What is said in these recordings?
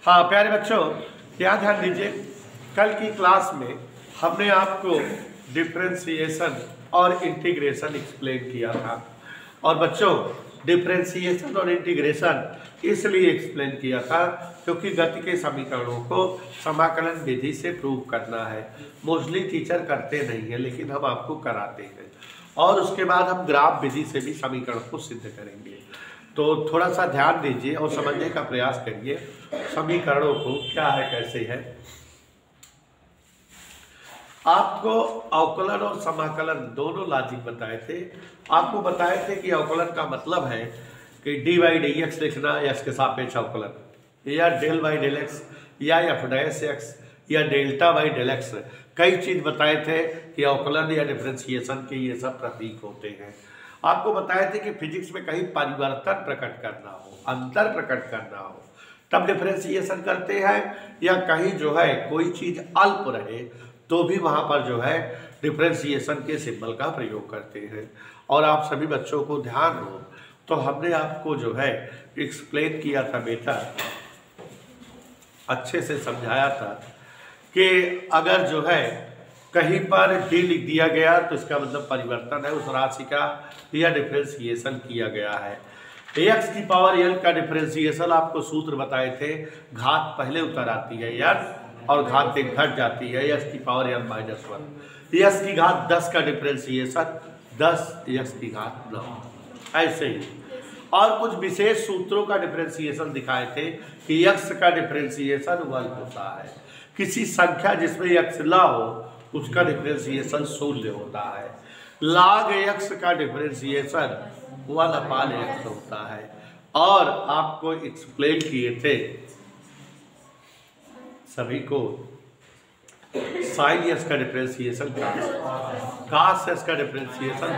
हाँ प्यारे बच्चों, क्या ध्यान दीजिए, कल की क्लास में हमने आपको डिफरेंशिएशन और इंटीग्रेशन एक्सप्लेन किया था। और बच्चों, डिफरेंशिएशन और इंटीग्रेशन इसलिए एक्सप्लेन किया था क्योंकि गति के समीकरणों को समाकलन विधि से प्रूव करना है। मोस्टली टीचर करते नहीं है, लेकिन हम आपको कराते हैं। और उसके बाद हम ग्राफ विधि से भी समीकरण को सिद्ध करेंगे। तो थोड़ा सा ध्यान दीजिए और समझने का प्रयास करिए समीकरणों को, क्या है कैसे है। आपको अवकलन और समाकलन दोनों लॉजिक बताए थे। आपको बताए थे कि अवकलन का मतलब है कि डी बाई डी एक्स लिखना या इसके सापेक्ष अवकलन, या डेल बाई डेल एक्स, या एफ डैश एक्स, या डेल्टा बाई डेल एक्स। कई चीज बताए थे कि अवकलन या डिफरेंशिएशन के ये सब प्रतीक होते हैं। आपको बताए थे कि फिजिक्स में कहीं परिवर्तन प्रकट करना हो, अंतर प्रकट करना हो, तब डिफरेंशिएशन करते हैं, या कहीं जो है कोई चीज अल्प रहे तो भी वहां पर जो है डिफरेंशिएशन के सिंबल का प्रयोग करते हैं। और आप सभी बच्चों को ध्यान हो तो हमने आपको जो है एक्सप्लेन किया था बेटा, अच्छे से समझाया था कि अगर जो है कहीं पर डी लिख दिया गया तो इसका मतलब परिवर्तन है उस राशि का, या डिफरेंशिएशन किया गया है। एक्स की पावर एन का डिफरेंशिएशन आपको सूत्र बताए थे, घात पहले उतर आती है एन और घात एक घट जाती है, एक्स की पावर एन माइनस 1। एक्स की घात 10 का डिफरेंशिएशन 10 एक्स की घात 9, ऐसे ही। और कुछ विशेष सूत्रों का डिफरेंशिएशन दिखाए थे कि एक्स का डिफरेंशिएशन 1 होता है, किसी संख्या जिसमें एक्स ला हो उसका डिफरेंशिएशन 0 होता है। log x का डिफरेंशिएशन 1/x होता है। और आपको एक्सप्लेन किए थे सभी को sin x का डिफरेंशिएशन cos x का डिफरेंशिएशन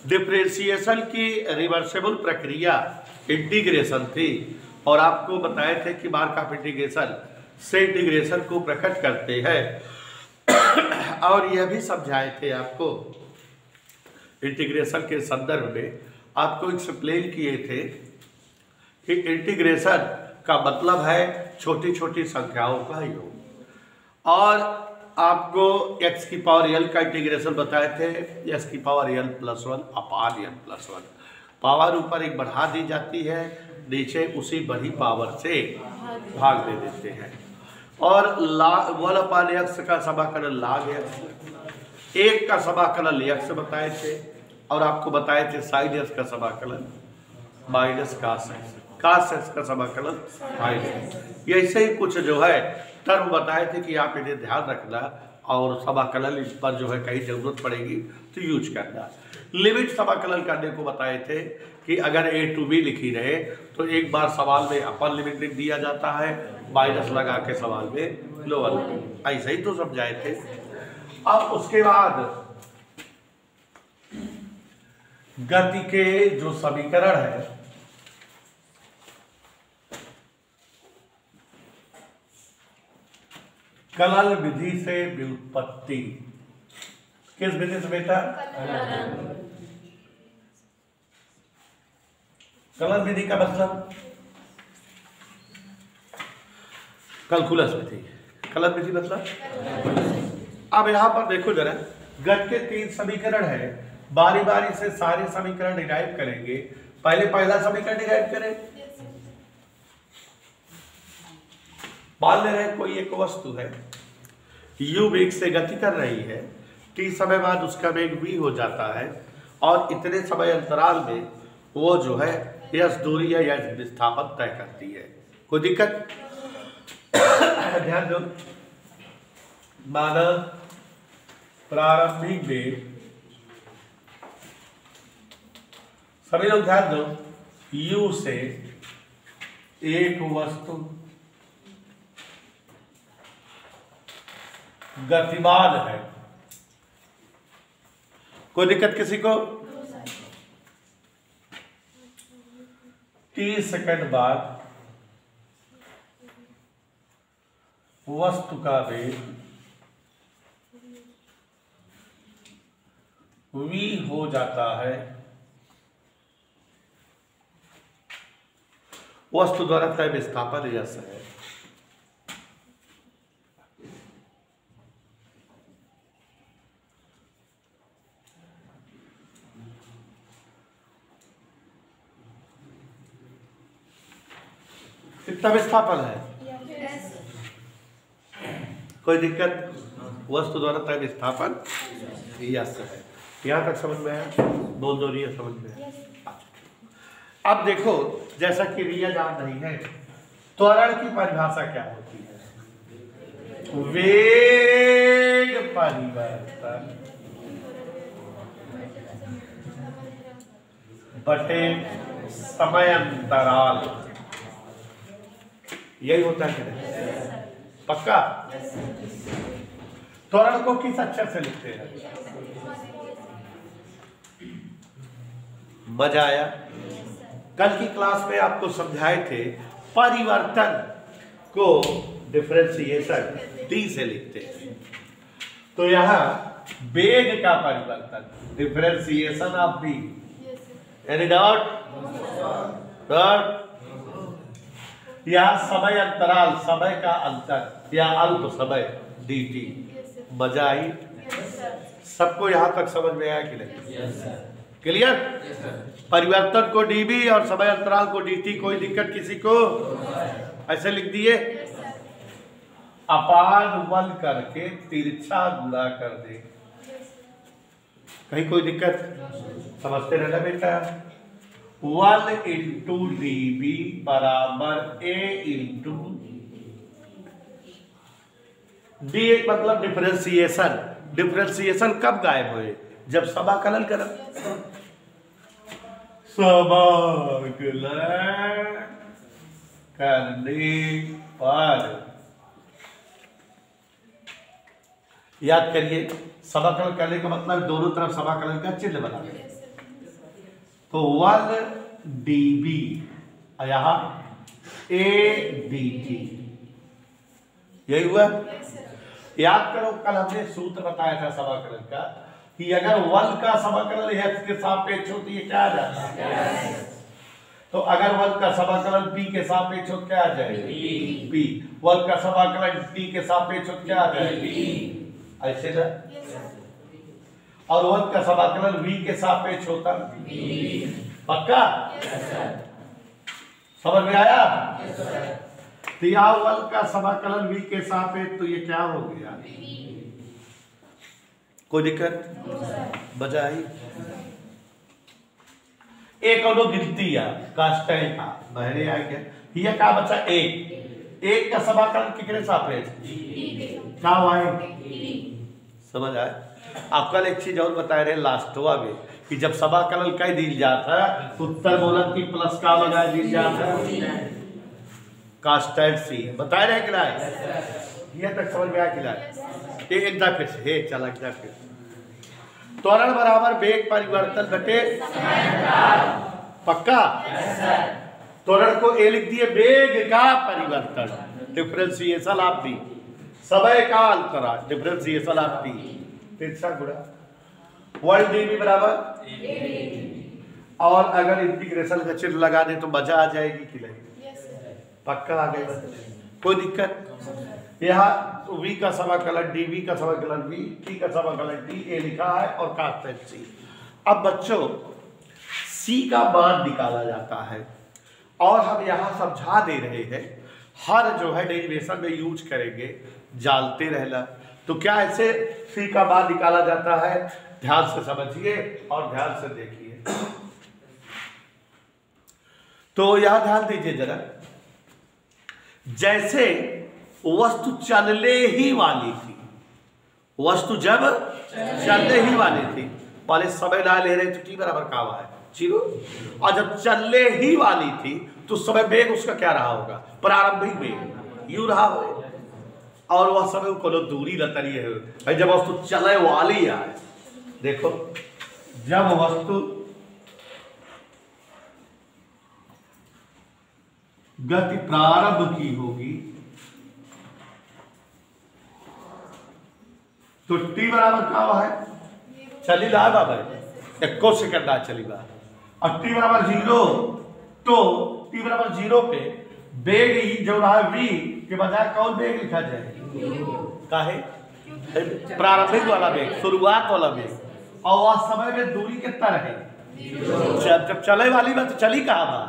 डिफरेंशिएशन की रिवर्सेबल प्रक्रिया इंटीग्रेशन थी। और आपको बताए थे कि मार्कअप इंटीग्रेशन से इंटीग्रेशन को प्रकट करते हैं। और यह भी समझाए थे आपको इंटीग्रेशन के संदर्भ में, आपको एक्सप्लेन किए थे कि इंटीग्रेशन का मतलब है छोटी छोटी संख्याओं का योग। और आपको x की पावर l का इंटीग्रेशन बताए थे, x की पावर l प्लस 1 अपान l प्लस 1। पावर ऊपर एक बढ़ा दी जाती है, नीचे उसी बड़ी पावर से भाग दे देते हैं। और 1/x का समाकलन log x, एक का समाकलन x बताए थे, और आपको बताए थे sin x का समाकलन माइनस cos x का समाकलन माइनस। ऐसे ही कुछ जो है टर्म बताए थे कि आप इन्हें ध्यान रखना, और समाकलन इस पर जो है कहीं जरूरत पड़ेगी तो यूज करना। लिमिट समाकलन करने को बताए थे कि अगर a to b लिखी रहे तो एक बार सवाल में अपर लिमिट लिख दिया जाता है, माइनस लगा के सवाल में लोअर लिमिट, ऐसे ही तो समझाए थे। अब उसके बाद गति के जो समीकरण है, कलन विधि से व्युत्पत्ति, किस विधि से बेटा? कलन विधि का मतलब कैलकुलस विधि, कलन विधि मतलब। अब यहां पर देखो जरा, गति के 3 समीकरण है, बारी बारी से सारे समीकरण डिराइव करेंगे। पहले पहला समीकरण डिराइव करें। मान ले रहे कोई एक वस्तु है, u वेग से गति कर रही है, t समय बाद उसका वेग v हो जाता है, और इतने समय अंतराल में वो जो है s दूरी या s विस्थापन तय करती है। कोई दिक्कत? ध्यान दो, माना प्रारंभिक वेग, सभी लोग ध्यान दो, u से एक वस्तु गतिमान है। कोई दिक्कत किसी को? 30 सेकंड बाद वस्तु का वेग v हो जाता है, वस्तु द्वारा तय विस्थापन यश है। कितना विस्थापन है? कोई दिक्कत? वस्तु द्वारा तय विस्थापन यश है। यहां तक समझ में आया? बोल दो रिया, समझ में आया? अब देखो, जैसा कि रिया जान रही है, त्वरण की परिभाषा क्या होती है? वेग परिवर्तन बटे समय अंतराल, यही होता है। पक्का? त्वरण को किस अक्षर से लिखते हैं? मजा आया? कल की क्लास में आपको समझाए थे परिवर्तन को डिफरेंशिएशन टी से लिखते हैं। तो यहां वेग का परिवर्तन differentiation of B, any doubt? यहां समय अंतराल, समय का अंतर या अल्प समय dt। मजा आई? सबको यहां तक समझ में आया कि नहीं? क्लियर? परिवर्तन को dB और समय अंतराल को dt, कोई दिक्कत किसी को? ऐसे लिख दिए। अपान 1 करके तिरछा गुणा कर दे, कहीं कोई दिक्कत? समझते रहना बेटा। 1 इंटू dB बराबर a इंटू d, मतलब डिफरेंशिएशन। डिफरेंशिएशन कब गायब हुए? जब समाकलन करें। समाकलन करने पर, याद करिए, समाकलन करने का मतलब दोनों तरफ समाकलन का चिन्ह बना दें। तो 1 dB यहां a dt, यही हुआ। याद करो, कल हमने सूत्र बताया था समाकलन का कि अगर 1 का समाकलन x के सापेक्ष हो तो ये क्या आ जाता है? तो अगर 1 का समाकलन p के सापेक्ष हो क्या आ जाएगा? p। 1 का समाकलन t के सापेक्ष हो क्या आ जाएगा? ऐसे ना। और 1 का समाकलन v के सापेक्ष होता है। पक्का? समझ में आया? तो यहाँ 1 का समाकलन v के सापेक्ष, तो ये क्या हो गया? कोई दिक्कत? बचा ही एक और दो गिनती है कास्टाइन था बहरे आ गया। ये क्या बचा? एक का समाकलन कितने सापेक्ष? क्या हुआ? समझ आए? आप कल एक चीज और बता रहे लास्टवा में कि जब समाकलन कह दी जाता है उत्तर मूलक की प्लस का लगा दी जाता है कास्टाइन सी। बता रहे कि नहीं? ये तक समझ में आया कि नहीं? एक बार फिर से चला एक बार फिर। त्वरण बराबर वेग परिवर्तन बटे, पक्का? त्वरण को ए लिख दिए, वेग का परिवर्तन डिफरेंशिएशन ऑफ टी, समय का अंतराल डिफरेंशिएशन ऑफ टी, तिरछा गुणा 1 dB बराबर। और अगर इंटीग्रेशन का चिन्ह लगा दे तो मजा आ जाएगी कि नहीं? पक्का आ गया? कोई दिक्कत? यहाँ v का समाकलन dv का समाकलन v, t का समाकलन d, a लिखा है और कास्टेन c। अब बच्चों c का मान निकाला जाता है और हम यहाँ समझा दे रहे हैं, हर जो है डेरिवेशन में यूज करेंगे, जानते रहना। तो क्या ऐसे c का मान निकाला जाता है? ध्यान से समझिए और ध्यान से देखिए। तो यहां ध्यान दीजिए जरा, जैसे वस्तु चलने ही वाली थी, वस्तु जब चलने ही वाली थी, पहले समय ना ले रहे तो टी बराबर क्या हुआ है? 0। और जब चलने ही वाली थी तो समय वेग उसका क्या रहा होगा? प्रारंभिक वेग यू रहा हो। और वह समय को दूरी रतरी है भाई, जब वस्तु चलने वाली है। देखो, जब वस्तु गति प्रारंभ की होगी तो टी बराबर क्या है? चली रहा बाबा 1 सेकंड चली रहा, और टी बराबर 0 तो t बराबर 0 पे वेग जो रहा v के बजाय कौन वेग लिखा जाए? काहे? प्रारंभिक वाला वेग, शुरुआत वाला वेग। और वह समय में दूरी कितना रहे? जब चले वाली बात तो चली कहाँ बा?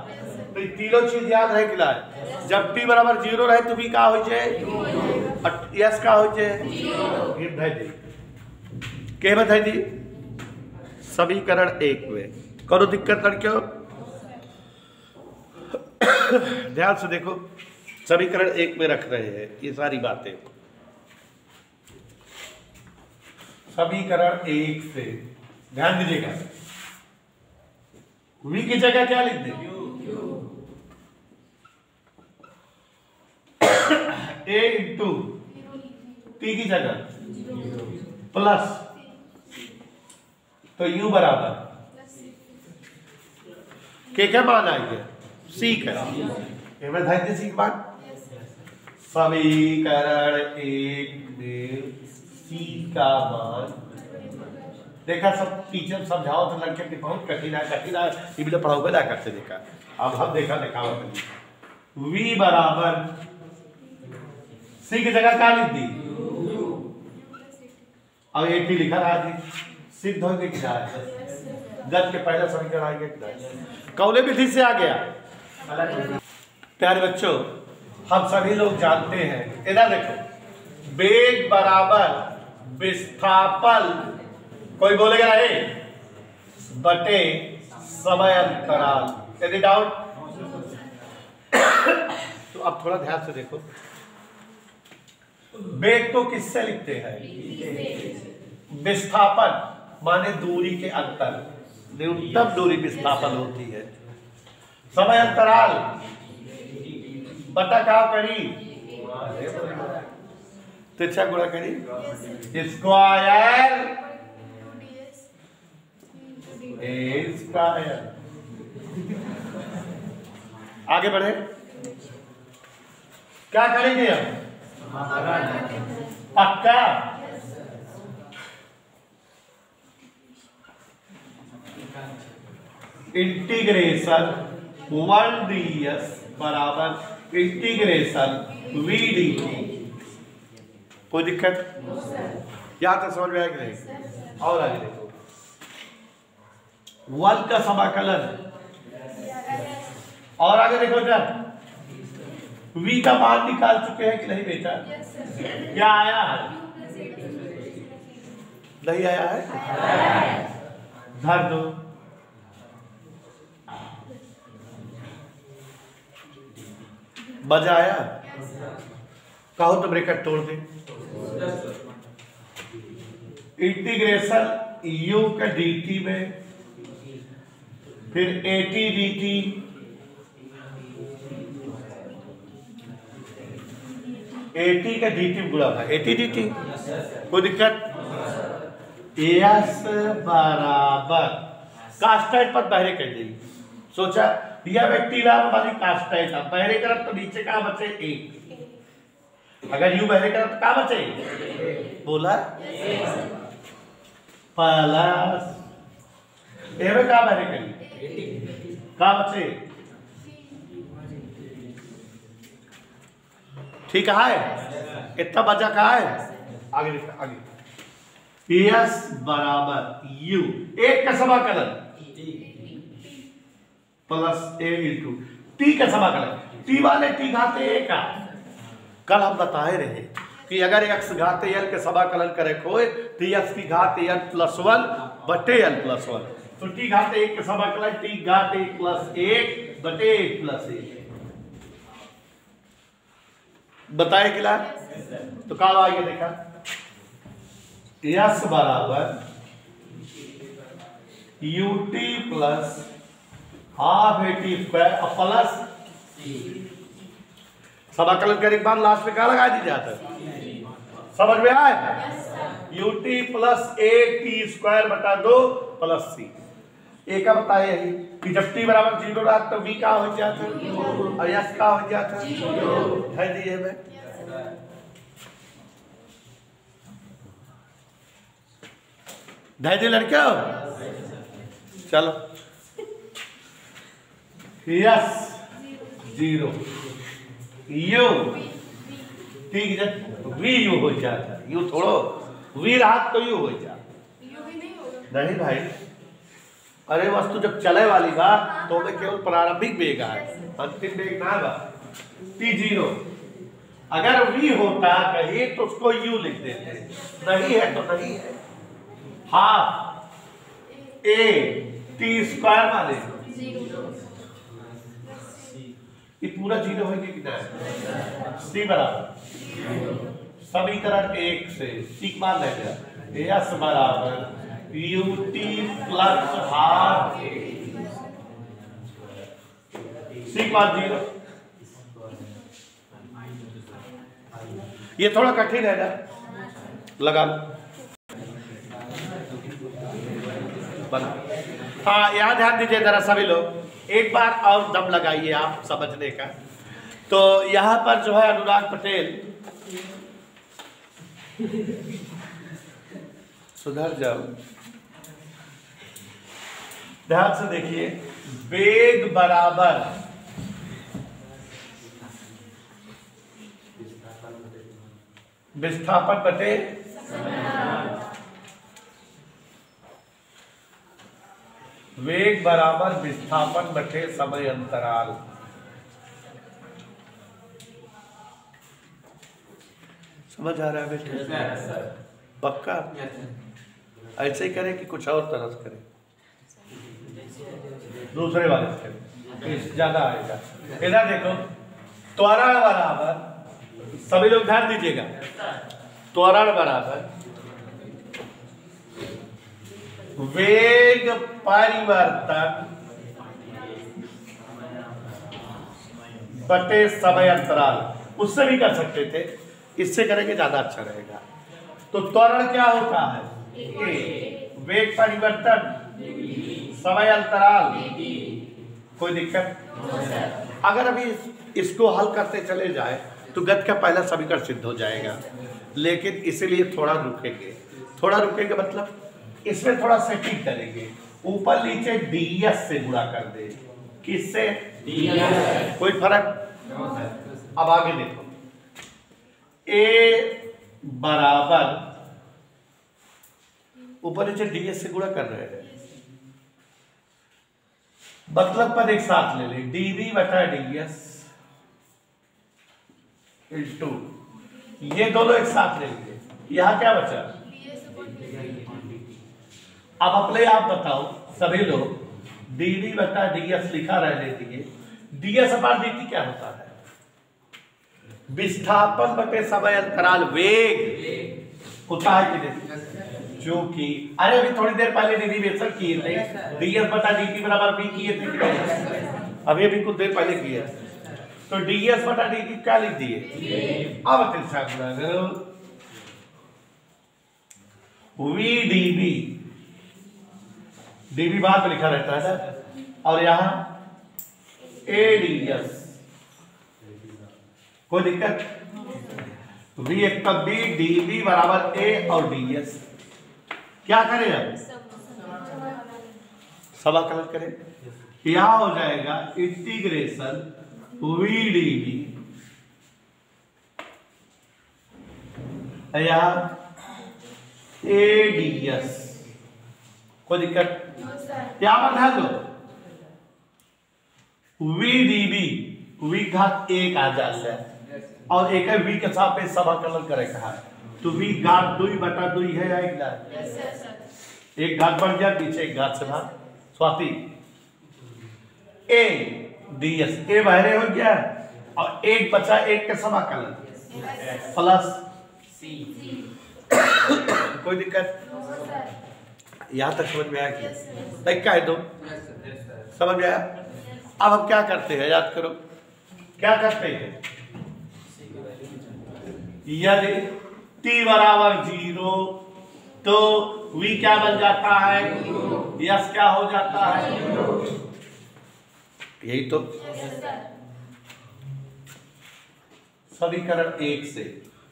तो तीनों चीज याद रहे किला है। जब t बराबर 0 रहे तो v का हो जाए? यस का हो जाए? ये बताई दी के बताई दी समीकरण 1 में करो दिक्कत लड़कियों। ध्यान से देखो, समीकरण 1 में रख रहे हैं ये सारी बातें। समीकरण 1 से ध्यान दीजिएगा, v की जगह क्या लिख दें? a इंटू टी की जगह प्लस, तो u बराबर क्या मान आएंगे? सी का ध्यान सी बात। समीकरण 1 में सी का मान देखा, सब टीचर समझाओ तो लड़के की बहुत कठिन है ये भी तो पढ़ाओगे ना करते देखा। अब हम देखा v बराबर सी की जगह क्या लिख दी? अब एक लिखा रहा थी, सिद्ध हो गई क्या? गत के पहले समीकरण आ गया, कौले विधि से आ गया। प्यारे बच्चों, हम सभी लोग जानते हैं, इधर देखो, वेग बराबर विस्थापन, कोई बोलेगा नहीं, बटे समय अंतराल। Any doubt? तो अब थोड़ा ध्यान से देखो, वेग को किससे लिखते हैं? विस्थापन माने दूरी के अंतर, न्यूनतम दूरी विस्थापन होती है। समय अंतराल बटा का करी, तिरछा गुणा करी, स्क्वायर स्क्वायर। आगे बढ़े, क्या करेंगे हम? पक्का इंटीग्रेशन 1ds बराबर इंटीग्रेशन v dt। कोई दिक्कत? या तो समझ में आया कि नहीं? और आगे देखो, 1 का समाकलन, और आगे देखो जब v का मान निकाल चुके हैं कि नहीं बेटा? क्या आया है? नहीं आया है? धर दो। मजा आया? कहो तो ब्रैकेट तोड़ दे। इंटीग्रेशन u का dt में, फिर at dt, at का dt गुणा था at dt। कोई दिक्कत? s बराबर कास्टाइट पर पहले कह दी, सोचा दिया व्यक्ति वाली कास्टाइट था, पहले तरफ तो नीचे का बचे 1, अगर u पहले तरफ तो क्या बचे? बोला प्लस ए में क्या पहले करी, क्या बचे? ठीक है, इतना बचा कहा है? आगे देखो, आगे s बराबर u, एक का समाकलन प्लस a इंटू टी का समाकलन, टी वाले टी घाते a का। कल हम बताए रहे कि अगर x घाते l के समाकलन करे कोई तो x की घाते l प्लस 1 बटे l प्लस 1, तो टी घाते 1 के समाकलन टी घाते 1 प्लस 1 बटे 1 प्लस 1। बताए किला? तो कल आइए देखा, s बराबर ut plus half eighty square plus समाकलन करने के बाद लास्ट में क्या लगा दी जाता है? समझ में आए? ut plus A T square बटा 2 प्लस सी। ए का बताया है कि जब t बराबर 0 रहा तो v का हो जाता है और s का हो जाता है दिए में। धैर्य लड़कियों, चलो यस 0 यू ठीक है वी यू हो जाता यू थोड़ो वी रात तो यू हो जा नहीं भाई। अरे वस्तु जब चले वाली बा तो में केवल प्रारंभिक वेग है अंतिम वेग ना बा t0। अगर v होता कहीं तो उसको u लिख देते नहीं है तो नहीं है हाफ a t स्क्वायर वाले ये पूरा 0 है कि कितना है c बराबर समीकरण 1 से c मान लेगा s बराबर ut प्लस हाफ c मान 0। ये थोड़ा कठिन है ना लगा बना। हाँ यहाँ ध्यान दीजिए जरा सभी लोग एक बार और दम लगाइए आप समझने का। तो यहाँ पर जो है अनुराग पटेल सुधर जाओ ध्यान से देखिए वेग बराबर विस्थापन बटे वेग बराबर विस्थापन बटे समय अंतराल। समझ आ रहा है बेटे पक्का ऐसे ही करें कि कुछ और तरह से करें दूसरे वाले से करें ज्यादा आएगा। इधर देखो त्वरण बराबर सभी लोग ध्यान दीजिएगा त्वरण बराबर वेग परिवर्तन बटे समय अंतराल। उससे भी कर सकते थे इससे करेंगे ज्यादा अच्छा रहेगा। तो त्वरण क्या होता है वेग परिवर्तन समय अंतराल कोई दिक्कत। अगर अभी इसको हल करते चले जाए तो गति का पहला समीकरण सिद्ध हो जाएगा लेकिन इसीलिए थोड़ा रुकेंगे मतलब इसमें थोड़ा सेटिंग करेंगे ऊपर नीचे ds से गुणा कर दे किससे कोई फर्क। अब आगे देखो a बराबर ऊपर नीचे ds से गुणा कर रहे हैं मतलब पर एक साथ ले ले dv बटा ds इंटू ये दोनों एक साथ लेंगे यहाँ क्या बचा। अब अपने आप बताओ सभी लोग dv बटा ds लिखा रहने दीजिए ds अपान dt क्या होता है विस्थापन बटे समय अंतराल वेग होता है कि नहीं। जो कि अरे अभी थोड़ी देर पहले डेरिवेशन किए थे ds बटा dt बराबर v किए थे अभी कुछ देर पहले किए तो ds बटा dt क्या लिख दिए अब तिरछा गुणा करो v dv बाद में लिखा रहता है ना और यहाँ a ds कोई दिक्कत v एक तब b dv बराबर a और ds क्या करें अब समाकलन करें यहाँ हो जाएगा इंटीग्रेशन v dv यहाँ a ds कोई दिक्कत यहाँ पर ध्यान दो v dv v घात 1 आ जाता है और एक है v के साथ में समाकलन करे कहा है तो v घात 2 बटा 2 है या एक घात एक घात बढ़ गया पीछे एक घात से भाग स्वाति a ds a बाहर हो गया और एक बचा एक के समाकलन प्लस c कोई दिक्कत यहां तक समझ में आया कि क्या है दो समझ में आया। अब हम क्या करते हैं याद करो क्या करते हैं यदि t बराबर 0 तो v क्या बन जाता है यस क्या हो जाता है यही तो समीकरण 1 से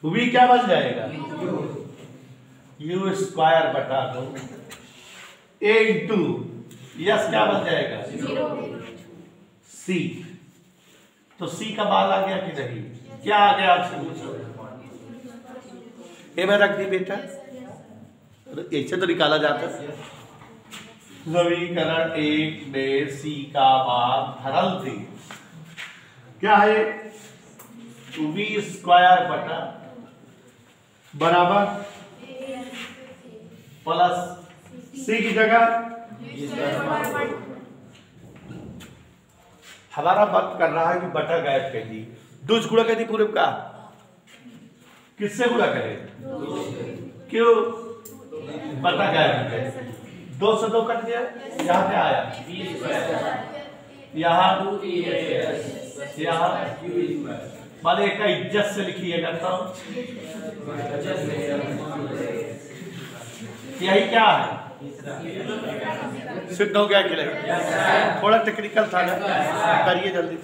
v क्या बन जाएगा u स्क्वायर बटा 2 a इंटू यस क्या बन जाएगा c तो सी का बाल आ गया कि नहीं? क्या आ गया आपसे पूछो? ए में रख दी बेटा, ऐसे तो निकाला जाता है। समीकरण 1 में सी का मान धरल थी, क्या है? v स्क्वायर बटा बराबर प्लस सी की जगह हमारा बात कर रहा है कि बटा गायब कर दी, दो गुणा कर दी पूरे का, किससे गुणा करें? क्यों? बटा गायब कर दी, 2 से 2 कट गया, यहाँ क्या आया? यहाँ माने एक का इज्जत से लिखिएगा तो यही क्या है? सिद्ध हो गया कि नहीं? थोड़ा टेक्निकल था ना, करिए जल्दी।